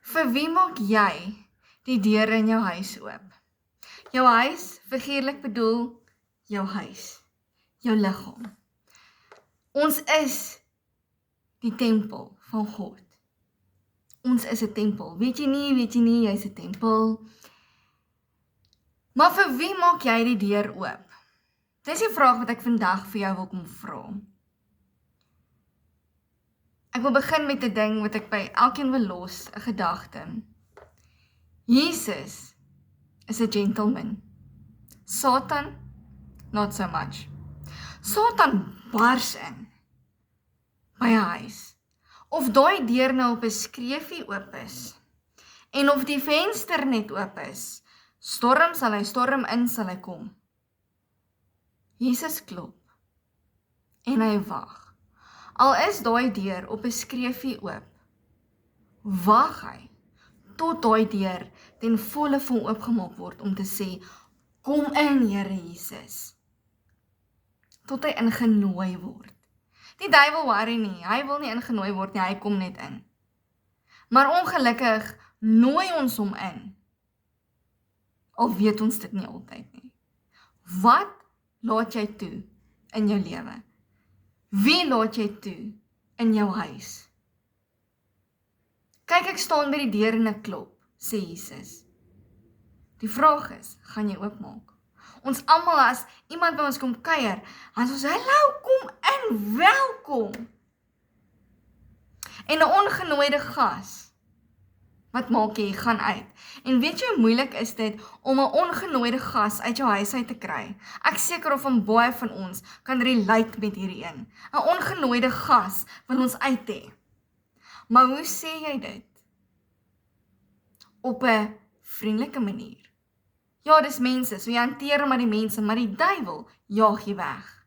Vir wie maak jy die deur in jou huis oop? Jou huis, figuurlik bedoel, jou huis, jou liggaam. Ons is die tempel van God. Ons is 'n tempel. Weet jy nie, jy's 'n tempel. Maar vir wie maak jy die deur oop? Dis die vraag wat ek vandag vir jou wil kom vra. Ek wil begin met 'n ding wat ek by elkeen wil los, 'n gedagte. Jesus is 'n gentleman. Satan, not so much. Satan bars in by 'n huis. Of daai deur nou op 'n skreefie oop is, en of die venster net oop is, storm sal hy, storm in sal hy kom. Jesus klop, en hy wag. Al is daai deur op 'n skreefie oop, wag hy, tot daai deur ten volle vir hom oopgemaak word om te sê, kom in, Here Jesus. Tot hy ingenooi word. Die duiwel worry nie, hy wil nie ingenooi word nie, hy kom net in. Maar ongelukkig nooi ons hom in. Al weet ons dit nie altyd nie. Wat laat jy toe in jou lewe? Wie laat jy toe in jou huis? Kyk, ek staan by die deur en ek klop, sê Jesus. Die vraag is, gaan jy oopmaak? Ons almal as iemand by ons kom kuier, as ons, hallo, kom in, welkom. En 'n ongenooide gas, wat maak jy? Gaan uit. En weet jy hoe moeilik is dit om 'n ongenooide gas uit jou huis uit te kry? Ek seker of van baie van ons kan relate met hierdie een. 'n Ongenooide gas wil ons uit hê. Maar hoe sê jy dit? Op 'n vriendelike manier. Ja, dis mense, so jy hanteer maar die mense, maar die duiwel jaag jy weg.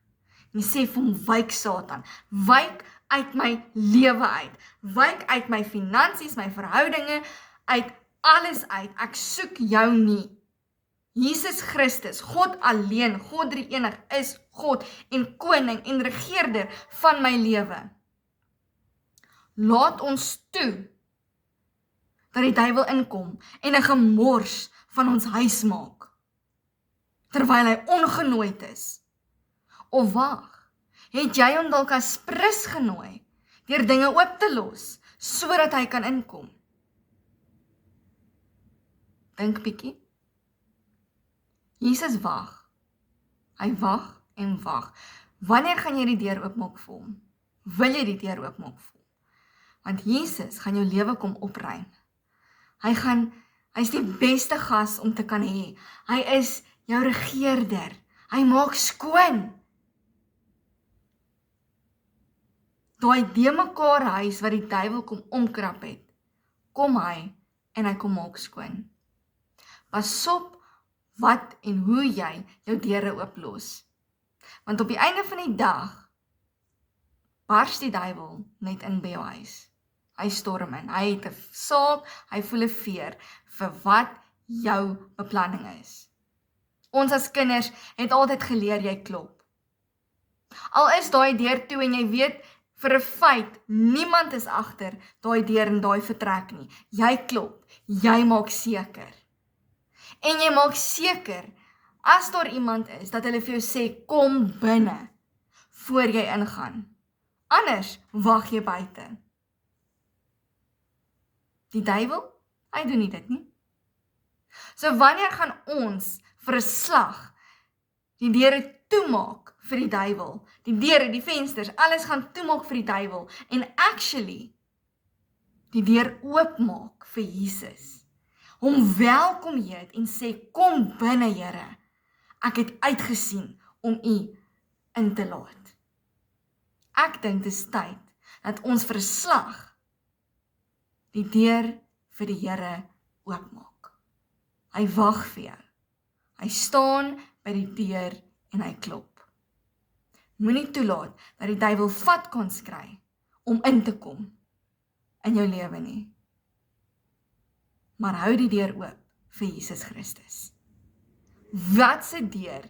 En jy sê vir hom, wyk Satan, wyk uit my lewe uit, wyk uit my finansies, my verhoudinge, uit alles uit, ek soek jou nie. Jesus Christus, God alleen, God drie-enig, is God en koning en regeerder van my lewe. Laat ons toe, dat die duiwel inkom en 'n gemors van ons huis maak, terwyl hy ongenooid is. Of wag, het jy hom dalk as prins genooi, deur dinge oop te los, sodat hy kan inkom? Dink bietjie. Jesus wag. Hy wag en wag. Wanneer gaan jy die deur oopmaak vir hom? Wil jy die deur oopmaak vir hom? Want Jesus gaan jou lewe kom opruim. Hy is die beste gas om te kan hê. Hy is jou regeerder. Hy maak skoon. Daai de mekaar huis wat die duiwel kom omkrap het, kom hy en hy kom maak skoon. Pas op wat en hoe jy jou deure ooplos. Want op die einde van die dag bars die duiwel net in by jou huis. Hy storm in, hy het 'n saak, hy voel 'n veer vir wat jou beplanning is. Ons as kinders het altyd geleer jy klop. Al is daai deur toe en jy weet vir 'n feit, niemand is agter daai deur en daai vertrek nie. Jy klop, jy maak seker. En jy maak seker, as daar iemand is, dat hulle vir jou sê, kom binne, voor jy ingaan. Anders wag jy buite. Die duiwel, hy doen nie dit nie. So wanneer gaan ons vir 'n slag die deure toemaak vir die duiwel? Die deure, die vensters, alles gaan toemaak vir die duiwel en actually die deur oopmaak vir Jesus. Hom welkom heet en sê, kom binne, Here. Ek het uitgesien om u in te laat. Ek dink dis tyd dat ons vir 'n slag die deur vir die Here oopmaak. Hy wag vir jou. Hy staan by die deur en hy klop. Moenie toelaat dat die duiwel vat kans kry om in te kom in jou lewe nie. Maar hou die deur oop vir Jesus Christus. Wat se deur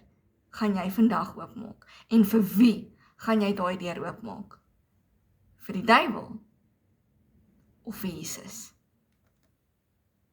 gaan jy vandag oopmaak? En vir wie gaan jy daai deur oopmaak? Vir die duiwel of vir Jesus?